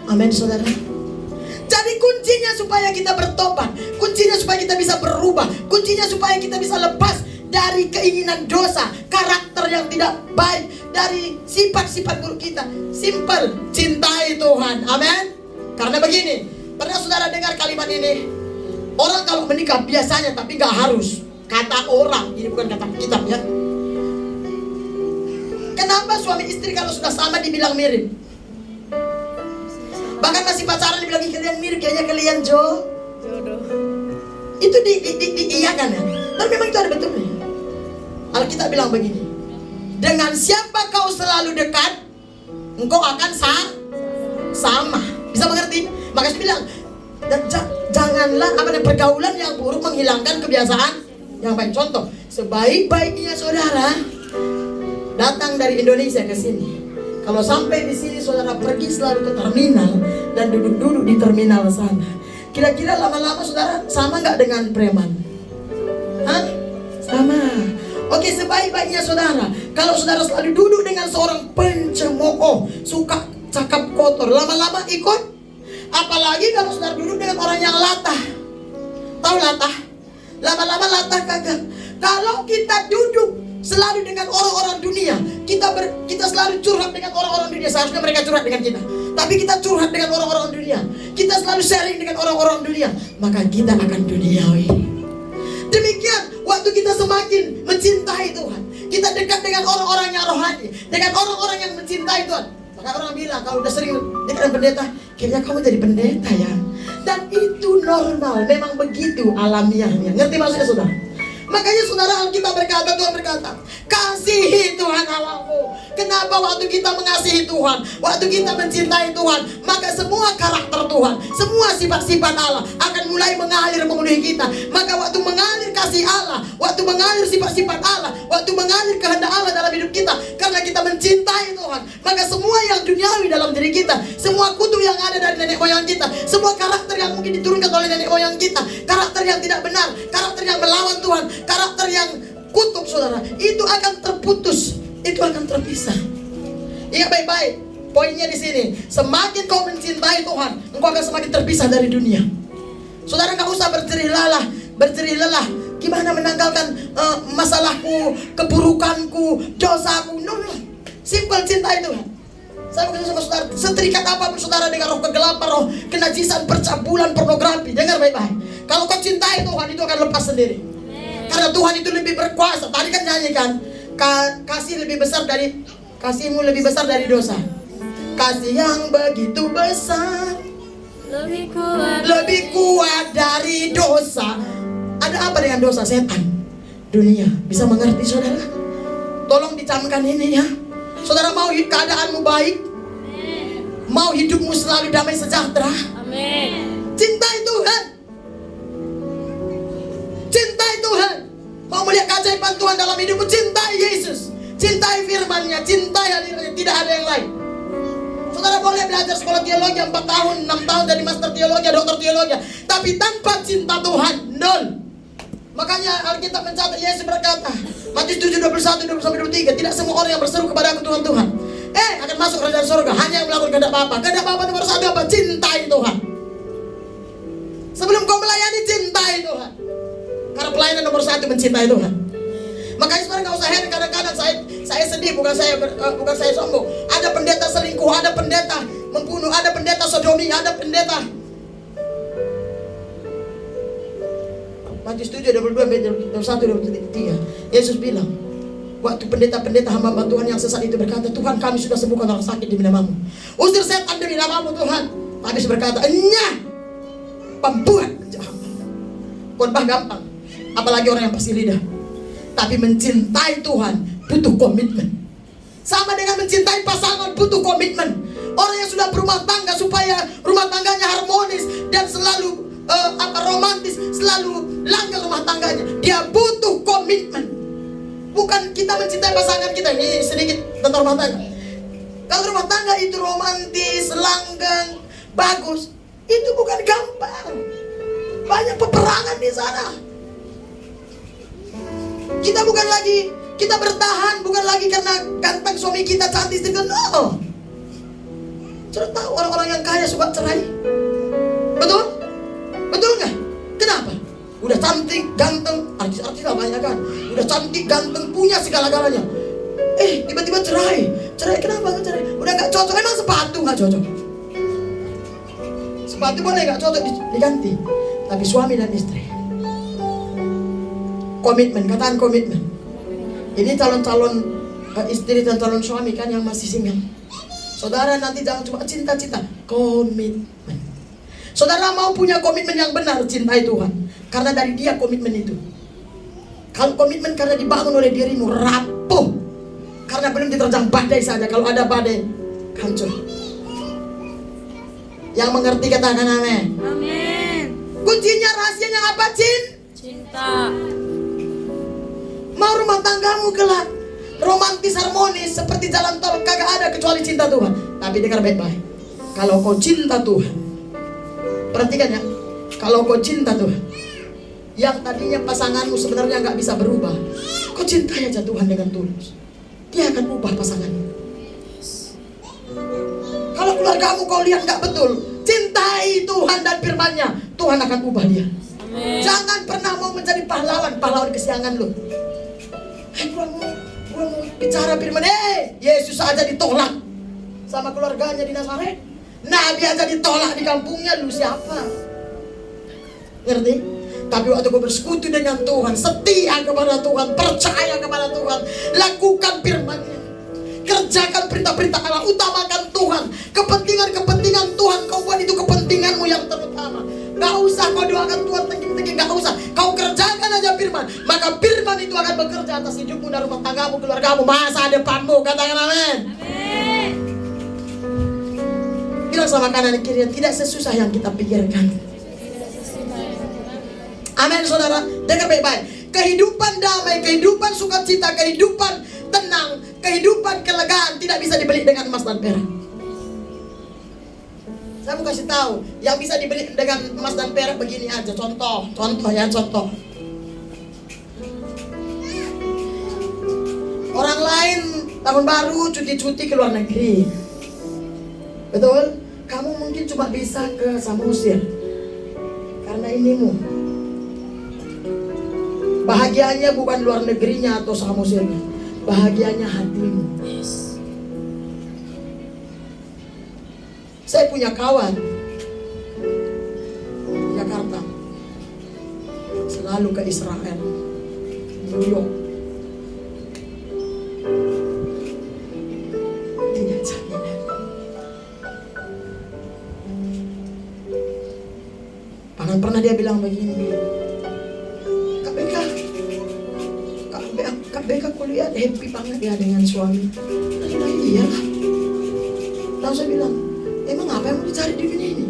Amin saudara. Jadi kuncinya supaya kita bertobat, kuncinya supaya kita bisa berubah, kuncinya supaya kita bisa lepas dari keinginan dosa, karakter yang tidak baik, dari sifat-sifat buruk kita. Simple, cintai Tuhan. Amin. Karena begini, pernah saudara dengar kalimat ini? Orang kalau menikah biasanya, tapi gak harus. Kata orang, ini bukan kata kitab ya. Kenapa suami istri kalau sudah sama dibilang mirip? Bahkan masih pacaran dibilang kalian mirip, kayaknya kalian jodoh. Itu diiyakan ya. Tapi memang itu ada betulnya. Alkitab bilang begini, dengan siapa kau selalu dekat, engkau akan sama. Bisa mengerti? Maka saya bilang, janganlah pergaulan yang buruk menghilangkan kebiasaan yang baik. Contoh, sebaik-baiknya saudara datang dari Indonesia ke sini, kalau sampai di sini saudara pergi selalu ke terminal dan duduk-duduk di terminal sana, kira-kira lama-lama saudara sama nggak dengan preman? Hah? Sama. Oke, sebaik-baiknya saudara, kalau saudara selalu duduk dengan seorang pencemooh, suka cakap kotor, lama-lama ikut. Apalagi kalau saudara duduk dengan orang yang latah. Tahu latah? Lama-lama latah kagak. Kalau kita duduk selalu dengan orang-orang dunia, kita selalu curhat dengan orang-orang dunia. Seharusnya mereka curhat dengan kita, tapi kita curhat dengan orang-orang dunia. Kita selalu sharing dengan orang-orang dunia, maka kita akan duniawi. Demikian waktu kita semakin mencintai Tuhan, kita dekat dengan orang-orang yang rohani, dengan orang-orang yang mencintai Tuhan. Maka orang bilang, kalau udah sering dekat dengan pendeta, kayaknya kamu jadi pendeta ya. Dan itu normal, memang begitu alamiahnya. Ngerti maksudnya saudara? Makanya saudara, Alkitab berkata, Tuhan berkata, kasihi Tuhan Allahmu. Kenapa waktu kita mengasihi Tuhan, waktu kita mencintai Tuhan, maka semua karakter Tuhan, semua sifat-sifat Allah akan mulai mengalir memenuhi kita. Maka waktu mengalir kasih Allah, waktu mengalir sifat-sifat Allah, waktu mengalir kehendak Allah dalam hidup kita, karena kita mencintai Tuhan, maka semua yang duniawi dalam diri kita, semua kutu yang ada dari nenek moyang kita, semua karakter yang mungkin diturunkan oleh nenek moyang kita, karakter yang tidak benar, karakter yang melawan Tuhan, karakter yang kutuk saudara, itu akan terputus, itu akan terpisah. Ingat baik-baik, poinnya di sini. Semakin kau mencintai Tuhan, engkau akan semakin terpisah dari dunia. Saudara nggak usah berjerih lelah. Gimana menanggalkan masalahku, keburukanku, dosaku? No. Simple, cintai Tuhan. Saya berkata sama saudara, seterikat apapun saudara dengan roh kegelapan, roh kenajisan, percabulan, pornografi, dengar baik-baik. Kalau kau cintai Tuhan, itu akan lepas sendiri. Karena Tuhan itu lebih berkuasa. Tadi kan nyanyi kan, kasihmu lebih besar dari dosa. Kasih yang begitu besar, lebih kuat dari dosa. Ada apa dengan dosa? Setan, dunia. Bisa mengerti saudara? Tolong dicamkan ini ya. Saudara mau keadaanmu baik, mau hidupmu selalu damai sejahtera, cintai Tuhan. Cintai Tuhan. Mau melihat keajaiban Tuhan dalam hidupmu, cintai Yesus, cintai firman-Nya, cintai hadirnya, tidak ada yang lain. Saudara boleh belajar sekolah teologi 4 tahun, 6 tahun jadi master teologi, doktor teologi, tapi tanpa cinta Tuhan, nol. Makanya Alkitab mencatat, Yesus berkata, Matius 7:21-23, tidak semua orang yang berseru kepada aku Tuhan, Tuhan, akan masuk kerajaan surga, hanya yang melakukan kehendak Bapa. Kehendak Bapa nomor 1 apa? Cintai Tuhan. Sebelum kau melayani, cintai Tuhan. Karena pelayanan nomor 1 mencintai Tuhan. Makanya sebenarnya nggak usah heran, kadang-kadang saya sedih, bukan saya sombong. Ada pendeta selingkuh, ada pendeta membunuh, ada pendeta sodomi, ada pendeta. Matius 7:22-23, Yesus bilang, waktu pendeta-pendeta hamba Tuhan yang sesat itu berkata, Tuhan kami sudah sembuhkan orang sakit demi namamu, usir setan demi namamu Tuhan. Tapi Yesus berkata, enyah, pembuat jahat. Khotbah gampang, apalagi orang yang pasti lidah. Tapi mencintai Tuhan butuh komitmen. Sama dengan mencintai pasangan, butuh komitmen. Orang yang sudah berumah tangga, supaya rumah tangganya harmonis dan selalu romantis, selalu langgeng rumah tangganya, dia butuh komitmen. Bukan kita mencintai pasangan kita. Ini sedikit tentang rumah tangga. Kalau rumah tangga itu romantis, langgeng, bagus, itu bukan gampang. Banyak peperangan di sana. Kita bertahan bukan lagi karena ganteng suami kita, cantik istri kita, no. Sudah tahu orang-orang yang kaya suka cerai. Betul? Betul nggak? Kenapa? Udah cantik, ganteng, artis-artis lah banyak kan. Udah cantik, ganteng, punya segala-galanya. Tiba-tiba cerai. Cerai kenapa nggak cerai? Udah nggak cocok. Emang sepatu nggak cocok? Sepatu boleh nggak cocok diganti. Tapi suami dan istri, komitmen, katakan komitmen. Ini calon-calon istri dan calon suami kan yang masih single. Saudara nanti jangan cuma cinta-cinta, komitmen. Saudara mau punya komitmen yang benar, cintai Tuhan. Karena dari dia komitmen itu. Kalau komitmen karena dibangun oleh dirimu, rapuh. Karena belum diterjang badai saja. Kalau ada badai, hancur. Yang mengerti katakan amin. Amin. Kuncinya, rahasianya apa, Cinta. Mau rumah tanggamu kelak romantis, harmonis, seperti jalan tol, kagak ada kecuali cinta Tuhan. Tapi dengar baik-baik. Kalau kau cinta Tuhan, perhatikan ya. Kalau kau cinta Tuhan, yang tadinya pasanganmu sebenarnya nggak bisa berubah, kau cintai aja Tuhan dengan tulus, dia akan ubah pasanganmu. Kalau keluargamu kau lihat nggak betul, cintai Tuhan dan firman-Nya, Tuhan akan ubah dia. Amin. Jangan pernah mau menjadi pahlawan kesiangan lu. Gua mau bicara firman, Yesus aja ditolak sama keluarganya di Nazaret. Nabi aja ditolak di kampungnya, lu siapa? Ngerti? Tapi waktu kau bersekutu dengan Tuhan, setia kepada Tuhan, percaya kepada Tuhan, lakukan firman-Nya, kerjakan perintah-perintah Allah, utamakan Tuhan, kepentingan Tuhan kau buat itu kepentinganmu yang terutama. Gak usah kau doakan Tuhan tinggi-tinggi, gak usah. Kau kerjakan aja firman, maka firman itu akan bekerja atas hidupmu dan rumah tanggamu, keluargamu, masa depanmu. Katakan amin. Amin. Bilang sama kanan kiri, tidak sesusah yang kita pikirkan. Amin saudara. Dengar baik-baik. Kehidupan damai, kehidupan sukacita, kehidupan tenang, kehidupan kelegaan tidak bisa dibeli dengan emas dan perak. Saya mau kasih tahu, yang bisa dibeli dengan emas dan perak begini aja. Contoh. Orang lain tahun baru cuti-cuti ke luar negeri, betul? Kamu mungkin cuma bisa ke Samosir karena inimu. Bahagianya bukan luar negerinya atau Samosirnya, bahagianya hatimu. Saya punya kawan di Jakarta, selalu ke Israel, New York. Tidak jaminan. Bahkan pernah dia bilang begini, Kak Beka kuliah happy banget ya dengan suami. Nah, iya lah. Lalu saya bilang, emang apa yang mau dicari di dunia ini?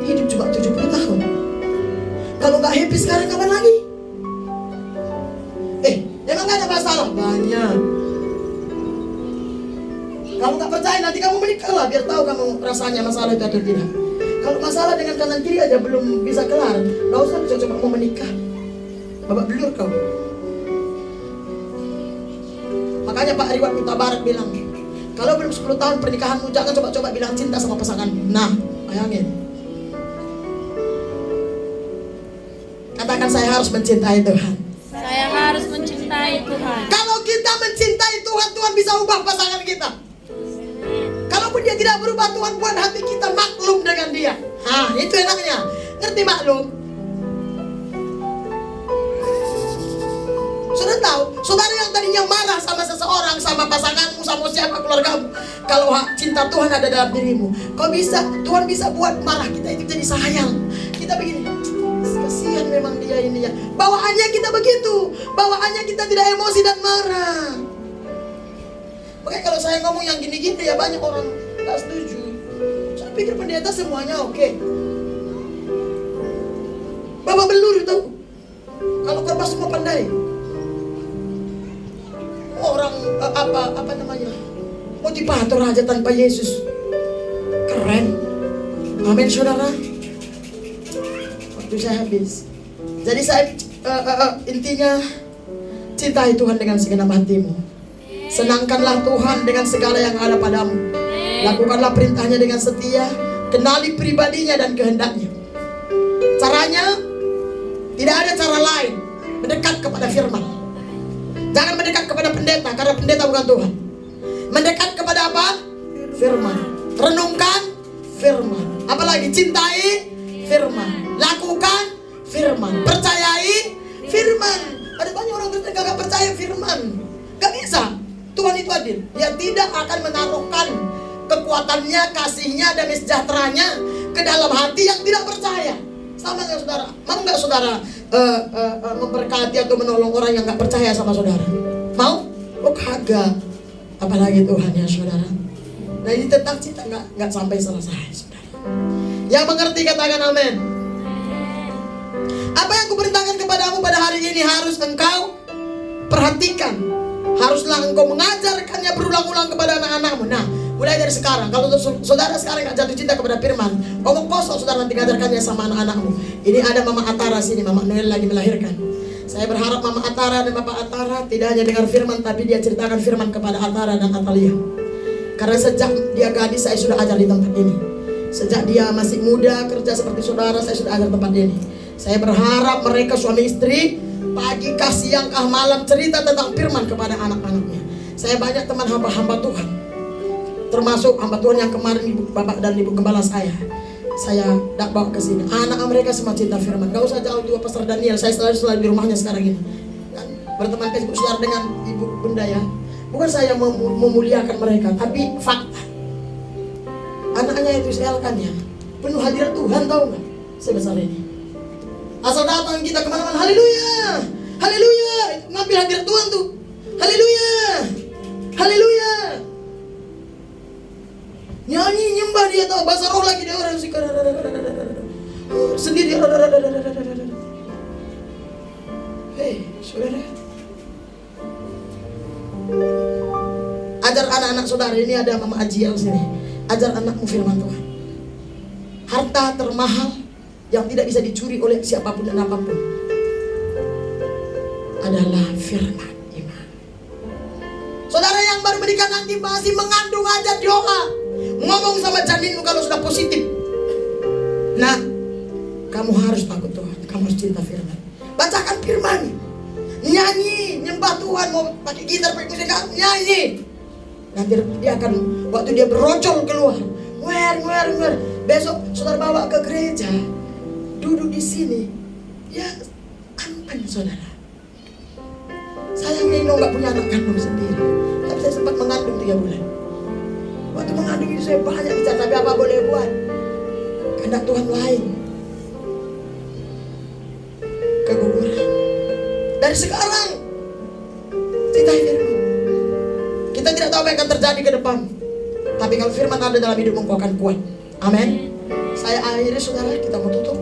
Hidup cuma 70 tahun. Kalau nggak happy sekarang kapan lagi? Emang nggak ada masalah? Banyak. Kamu nggak percaya, nanti kamu menikah lah, biar tahu kamu rasanya masalah itu atau tidak. Kalau masalah dengan kanan kiri aja belum bisa kelar, nggak usah coba mau menikah. Babak belur kau. Makanya Pak Riwan Mutabarak bilang, kalau belum 10 tahun pernikahanmu, jangan coba-coba bilang cinta sama pasanganmu. Nah, bayangin. Katakan, saya harus mencintai Tuhan. Saya harus mencintai Tuhan. Kalau kita mencintai Tuhan, Tuhan bisa ubah pasangan kita. Kalaupun dia tidak berubah, Tuhan buat hati kita maklum dengan dia. Itu enaknya. Ngerti maklum? Sudah tahu, saudara yang tadinya marah sama seseorang, sama pasanganmu, sama siapa, keluargamu, kalau cinta Tuhan ada dalam dirimu, Tuhan bisa buat marah kita itu jadi sayang. Kita begini, kasihan memang dia ini ya. Bawaannya kita begitu, bawaannya kita tidak emosi dan marah. Makanya kalau saya ngomong yang gini-gini ya banyak orang gak setuju. Saya pikir pendeta semuanya oke. Bapak belur tahu. Kalau korban semua pandai. Orang apa namanya, motivator aja tanpa Yesus, keren. Amin saudara. Waktu saya habis. Jadi saya intinya, cintai Tuhan dengan segenap hatimu. Senangkanlah Tuhan dengan segala yang ada padamu. Lakukanlah perintahnya dengan setia. Kenali pribadinya dan kehendaknya. Caranya, tidak ada cara lain. Mendekat kepada firman. Jangan mendekat kepada pendeta, karena pendeta bukan Tuhan. Mendekat kepada apa? Firman. Renungkan firman. Apalagi cintai firman. Lakukan firman. Percayai firman. Ada banyak orang Kristen gak percaya firman. Gak bisa. Tuhan itu adil. Dia tidak akan menaruhkan kekuatannya, kasihnya, dan sejahteranya ke dalam hati yang tidak percaya. Sama nggak saudara? Mau nggak saudara memberkati atau menolong orang yang nggak percaya sama saudara? Mau? Oh kagak. Apalagi Tuhan ya saudara. Nah ini tentang cinta nggak sampai selesai saudara. Yang mengerti katakan amin. Apa yang kuperintahkan kepadamu pada hari ini harus engkau perhatikan. Haruslah engkau mengajarkannya berulang-ulang kepada anak-anakmu. Nah, mulai dari sekarang, kalau saudara sekarang gak jatuh cinta kepada firman, ngomong kosong saudara nanti ngajarkannya sama anak-anakmu. Ini ada Mama Atara sini, Mama Noel lagi melahirkan. Saya berharap Mama Atara dan Bapak Atara tidak hanya dengar firman, tapi dia ceritakan firman kepada Atara dan Atalia. Karena sejak dia gadis, saya sudah ajar di tempat ini. Sejak dia masih muda, kerja seperti saudara, saya sudah ajar tempat ini. Saya berharap mereka suami istri, pagi, kah, siang, kah, malam, cerita tentang firman kepada anak-anaknya. Saya banyak teman hamba-hamba Tuhan, termasuk hamba Tuhan yang kemarin Ibu Bapak dan Ibu Gembala saya bawa ke sini. Anak mereka semua cinta firman. Gak usah jauh juga Pastor Daniel. Saya selalu di rumahnya sekarang ini. Dan berteman Facebook saudara dengan Ibu Bunda ya. Bukan saya memuliakan mereka, tapi fakta. Anaknya itu seelkan ya, penuh hadirat Tuhan, tahu nggak? Sebesar ini. Asal datang kita kemana-mana, haleluya, haleluya, ngambil hadirat Tuhan tuh, haleluya, haleluya. Nyanyi nyembah dia tahu bahasa roh lagi dia orang sendiri. Hei saudara, ajar anak-anak saudara ini ada Mama Ajiel sini. Ajar anakmu firman Tuhan. Harta termahal yang tidak bisa dicuri oleh siapapun dan apapun adalah firman iman. Saudara yang baru menikah nanti masih mengandung aja doa. Ngomong sama janinmu kalau sudah positif. Nah, kamu harus takut Tuhan. Kamu harus cinta firman. Bacakan firman. Nyanyi, nyembah Tuhan. Mau pakai gitar, pakai musik, nyanyi. Nanti dia akan, waktu dia berocol keluar, wer. Besok saudara bawa ke gereja, duduk di sini, ya ampun saudara. Sayangnya Ino nggak punya anak kandung sendiri, tapi saya sempat mengandung 3 bulan. Waktu mengandung itu saya banyak bicara, tapi apa boleh buat? Kehendak Tuhan lain. Keguguran. Dari sekarang, cintai firman. Kita tidak tahu apa yang akan terjadi ke depan, tapi kalau firman ada dalam hidupmu, engkau akan kuat. Amin. Saya akhiri saudara, kita mau tutup.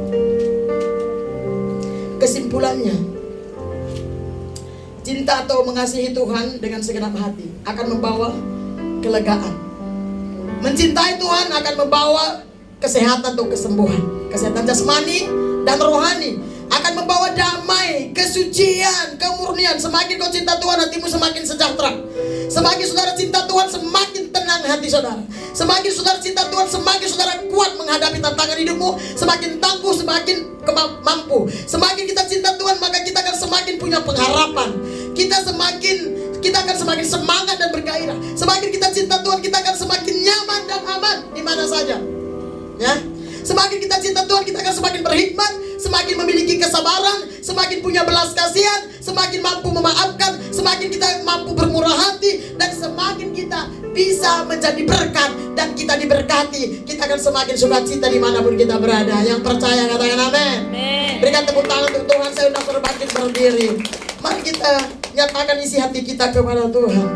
Kesimpulannya, cinta atau mengasihi Tuhan dengan segenap hati akan membawa kelegaan. Mencintai Tuhan akan membawa kesehatan atau kesembuhan, kesehatan jasmani dan rohani, akan membawa damai, kesucian, kemurnian. Semakin kau cinta Tuhan, hatimu semakin sejahtera. Semakin saudara cinta Tuhan, semakin tenang hati saudara. Semakin saudara cinta Tuhan, semakin saudara kuat menghadapi tantangan hidupmu. Semakin tangguh, semakin mampu. Semakin kita cinta Tuhan, maka kita akan semakin punya pengharapan. Kita akan semakin semangat dan bergairah. Semakin kita cinta Tuhan, kita akan semakin nyaman dan aman di mana saja. Ya. Semakin kita cinta Tuhan, kita akan semakin berhikmat, semakin memiliki kesabaran, semakin punya belas kasihan, semakin mampu memaafkan, semakin kita mampu bermurah hati, dan semakin kita bisa menjadi berkat dan kita diberkati. Kita akan semakin sukacita dimanapun kita berada. Yang percaya katakan amin. Berikan tepuk tangan untuk Tuhan. Saya sudah berbangkit berdiri. Mari kita nyatakan isi hati kita kepada Tuhan.